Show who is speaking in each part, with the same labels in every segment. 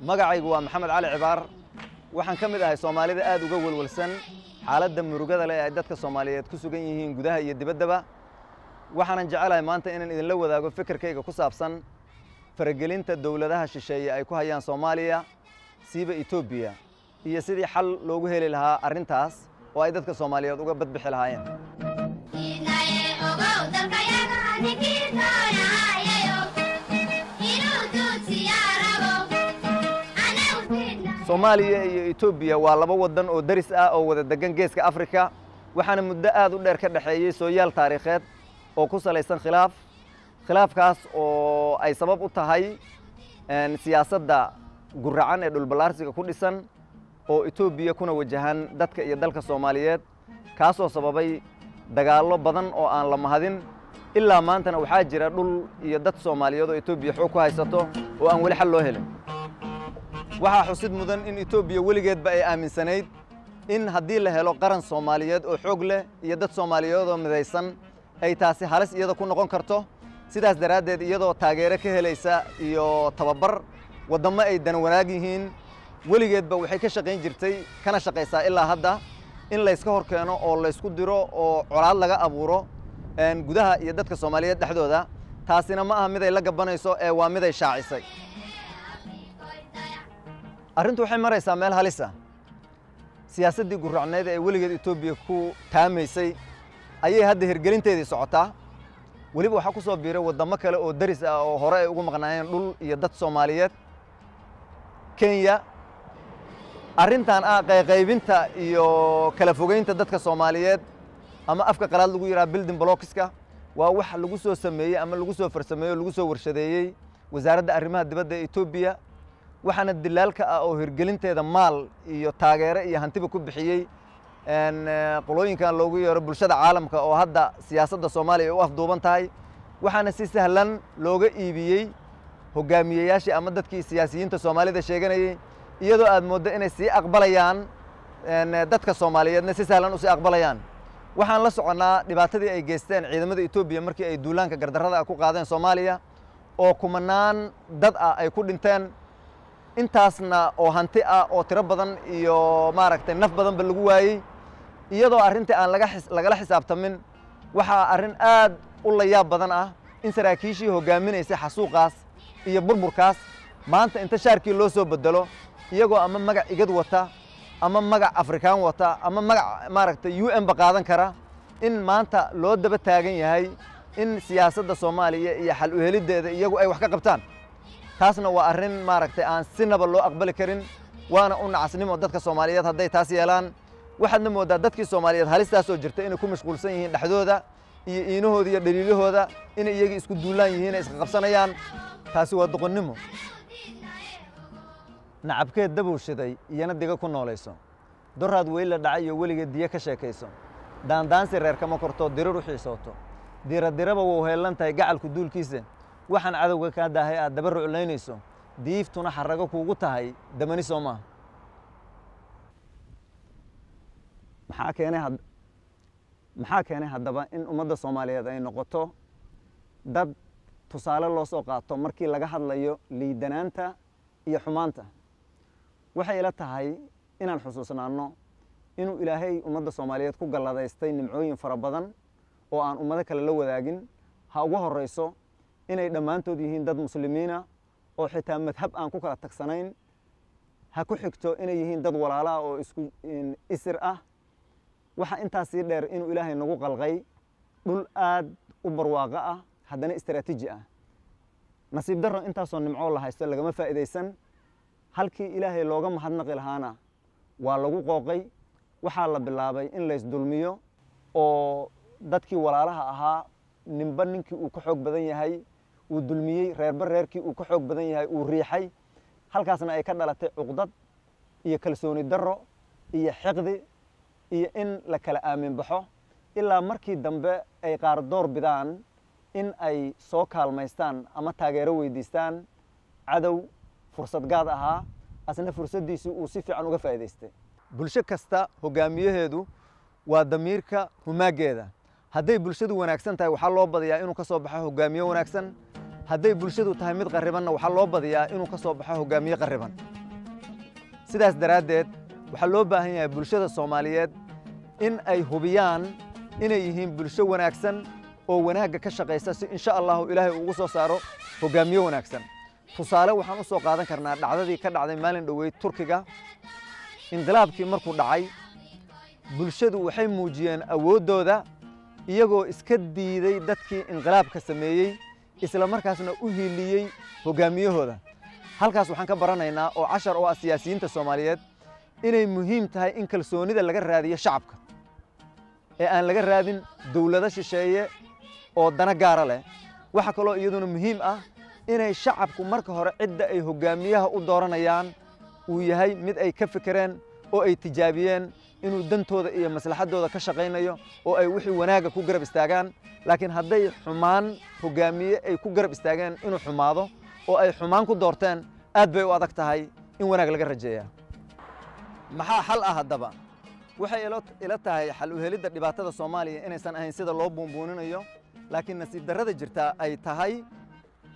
Speaker 1: magacaygu waa Maxamed Cali Cibaar waxaan ka mid ahay Soomaalida aad uga walwalsan xaaladda murugada leh ee dadka Soomaaliyeed ku sugan yihiin gudaha iyo dibaddaba waxaan jecelahay maanta inaan idin la wadaago fikirkayga ku saabsan faragelinta dawladaha shisheeye ay ku hayaan Soomaaliya siiba Itoobiya iyo sidii xal loogu heli lahaa arrintaas oo ay dadka Soomaaliyeed uga badbixi lahaayeen Soomaaliya iyo Itoobiya waa laba wadan oo daris ah oo wada degan geeska Afrika waxaana muddo aad u dheer ka dhaxeeyay sooyaal taariikheed oo ku salaysan khilaafkaas oo ay sabab u tahay siyaasadda guracan ee dhulbalaarsiga ku dhisan oo Itoobiya kuna wajahan dadka iyo dalka Soomaaliyeed kaasoo sababay dagaallo badan oo aan la mahadin ilaa maantana waxaa jira dhul iyo dad Soomaaliyeed oo Itoobiya xoog ku haysato oo aan wali xal loo helin waxaa xusid mudan in Itoobiya weligeedba ay aaminsanayd in haddii la helo qaran Soomaaliyeed oo xoog leh iyo dad Soomaaliyeed oo midaysan ay taasi halis iyada ku noqon karto sidaas daraaddeed iyadoo taageero ka helaysa iyo tababar wadamo ay dan wanaag yihiin weligeedba waxay ka shaqayn jirtay kana shaqaysaa ilaa hadda in la iska hor keeno oo la isku diro oo colaad laga abuuro gudaha iyo dadka Soomaaliyeed dhexdooda taasina ma aha mid ay la gabanayso ee waa mid ay shaacisay arrintu waxay maraysaa meel halis ah siyaasaddii guracneed ee weligeed Itoobiya ku taamaysay ayay hadda hirgelinteedii socotaa weliba waxaa ku soo biiray wadamo kale oo daris ah oo hore ay ugu maqnaayeen dhul iyo dad Soomaaliyeed Kenya arrintan qaybinta iyo kala fogeynta dadka Soomaaliyeed ama afka qalaad lagu yiraahdo building blockska waa wax lagu soo sameeyay ama lagu soo farsameeyay lagu soo warshadeeyay wasaaradda arrimaha dibadda ee Itoobiya waxaana dilaalka ah oo hirgelinteeda maal iyo taageero iyo hantiba ku bixiyay qolooyinkan loogu yeero bulshada caalamka oo hadda siyaasadda Soomaaliya u afduuban tahay waxaana si sahlan looga iibiyay hogaamiyayaashii ama dadkii siyaasiyiinta Soomaalida sheeganayay iyadoo aad moodo inay si aqbalayaan dadka Soomaaliyeedna si sahlan u si aqbalayaan waxaan la soconaa dhibaatadii ay geysteen ciidamada Itoobiya markii ay duulaanka gardarrada ku qaadeen Soomaaliya oo kumanaan dad ah ay ku dhinteen intaasna oo hanti ah oo tiro badan iyo maaragtay naf badan ba lagu waayay iyadoo arrintii aan lagala xisaabtamin waxa arrin aad u la yaab badan ah in saraakiishii hogaaminaysay xasuuqaas iyo burburkaas maanta inta shaarkii loo soo bedelo iyagoo ama magac igad wata ama magac Afrikaan wata ama magac maaragtay UN ba qaadan kara in maanta loo daba taagan yahay in siyaasadda Soomaaliya iyo xal u helideeda iyagu ay wax ka qabtaan taasna waa arrin maaragtay aan sinaba loo aqbali karin waana u nacasnimo dadka Soomaaliyeed hadday taas yeelaan waxaadna moodaa dadkii Soomaaliyeed halistaas oo jirta inay ku mashquulsan yihiin dhaxdooda iyo iinahooda iyo dhaliilahooda inay iyaga isku duulaan yihiin iska qabsanayaan taasi waa doqonnimo nacabkeed dabowshaday iyana diga ku noolayso doraad weyla dhacay iyo weligeed diya ka sheekayso daandaansi reer kama korto dirir u xiisooto diradiraba wuu heelan tahay gacalku duulkiisa waxaan cadowga ka dahay aad daba ruclaynayso diiftuna xarago kuugu tahay damani Soomaa maxaa keenay haddaba in ummadda Soomaaliyeed ay noqoto dad tusaale loo soo qaato markii laga hadlayo liidanaanta iyo xumaanta waxay ila tahay inaan xusuusnaano inuu Ilaahay ummadda Soomaaliyeed ku galladaystay nimcooyin fara badan oo aan ummado kale la wadaagin ha ugu horeyso inay dhammaantood yihiin dad muslimiina oo xitaa madhab aan ku kala tagsanayn ha ku xigto inay yihiin dad walaala oo isku isir ah waxa intaas sii dheer inuu Ilaahay nagu qalqay dhul aad u barwaaqo ah haddana istiraatiiji ah nasiib darro intaasoo nimco la haysto lagama faa'iideysan halkii Ilaahay looga mahadnaqi lahaana waa lagu qooqay waxaa la bilaabay in la isdulmiyo oo dadkii walaalaha ahaa ninba ninkii uu ka xoog badan yahay uu dulmiyey reerba reerkii uu ka xoog badan yahay uu riixay halkaasna ay ka dhalatay cuqdad iyo kalsooni darro iyo xiqdi iyo in la kala aamin baxo ilaa markii dambe ay qaar door bidaan in ay soo kaalmaystaan ama taageero weydiistaan cadow fursad gaad ahaa asna fursaddiisii uu si fiican uga faa'iidaystay bulsho kasta hogaamiyaheedu waa damiirka humaageeda hadday bulshadu wanaagsan tahay waxaa loo badiyaa inuu ka soo baxo hogaamiye wanaagsan hadday bulshadu tahay mid qarribanna waxaa loo badiyaa inuu ka soo baxo hoggaamiye qarriban sidaas daraaddeed waxaa loo baahan yahay bulshada Soomaaliyeed in ay hubiyaan inay yihiin bulsho wanaagsan oo wanaagga ka shaqeysa si insha Allah Ilaahay ugu soo saaro hoggaamiye wanaagsan tusaale waxaan u soo qaadan karnaa dhacdadii ka dhacday maalin dhaweyd Turkiga inqilaabkii markuu dhacay bulshadu waxay muujiyeen awoodooda iyagoo iska diiday dadkii inqilaabka sameeyay isla markaasna u hiiliyay hoggaamiyahooda halkaas waxaan ka baranaynaa oo cashar oo siyaasiyiinta Soomaaliyeed inay muhiim tahay in kalsoonida laga raadiyo shacabka ee aan laga raadin dawlado shisheeye oo dana gaar leh waxa kale oo iyaduna muhiim ah inay shacabku marka hore cidda ay hoggaamiyaha u dooranayaan uu yahay mid ay ka fikireen oo ay tijaabiyeen inuu dantooda iyo maslaxadooda ka shaqeynayo oo ay wixii wanaaga ku garab istaagaan laakiin hadday xumaan hoggaamiye ay ku garab istaageen inuu xumaado oo ay xumaan ku doorteen aad bay u adag tahay in wanaag laga rajeeyaa maxaa xal ah haddaba waxay ila tahay xal u helidda dhibaatada Soomaaliya inaysan ahayn sida loo buunbuuninayo laakiin nasiib darrada jirta ay tahay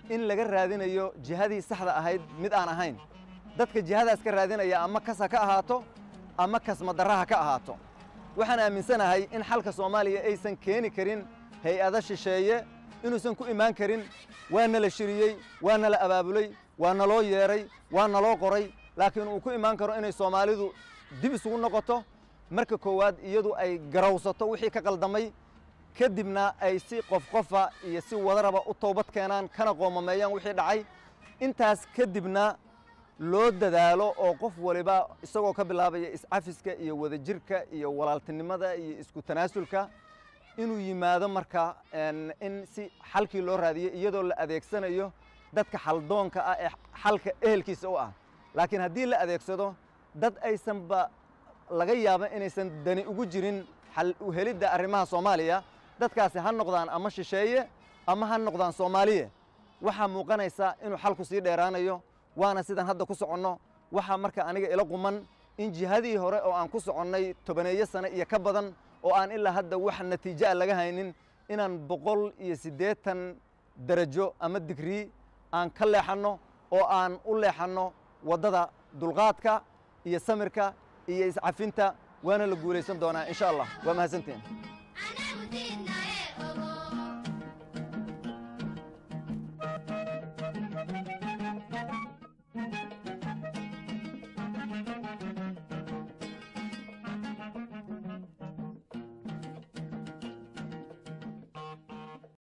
Speaker 1: in laga raadinayo jihadii saxda ahayd mid aan ahayn dadka jihadaas ka raadinaya ama kasa ka ahaato ama kasma darraha ka ahaato waxaan aaminsanahay in xalka Soomaaliya aysan keeni karin hay'ado shisheeye inuusan ku imaan karin waana la shiriyay waana la abaabulay waana loo yeeray waana loo qoray laakiin uu ku imaan karo inay Soomaalidu dib isugu noqoto marka koowaad iyadu ay garawsato wixii ka qaldamay kadibna ay si qof iyo si wadaraba u toobad keenaan kana qoomameeyaan wixii dhacay intaas kadibna loo dadaalo oo qof waliba isagoo ka bilaabaya iscafiska iyo wadajirka iyo walaaltinimada iyo isku tanaasulka inuu yimaado marka in si xalkii loo raadiyo iyadoo la adeegsanayo dadka xaldoonka ah ee xalka ehelkiisa u ah laakiin haddii la adeegsado dad aysanba laga yaabo inaysan dani ugu jirin xal u helidda arrimaha Soomaaliya dadkaasi ha noqdaan ama shisheeye ama ha noqdaan Soomaaliye waxa muuqanaysa inuu xalku sii dheeraanayo waana sidan hadda ku soconno waxa marka aniga ila quman in jihadii hore oo aan ku soconnay 10 sano iyo ka badan oo aan ilaa hadda wax natiijo laga haynin inaan 180 darajo ama digrii aan ka leexano oo aan u leexano wadada dulqaadka iyo samirka iyo iscafinta waana la guuleysan doonaa insha Allah waa mahadsantiin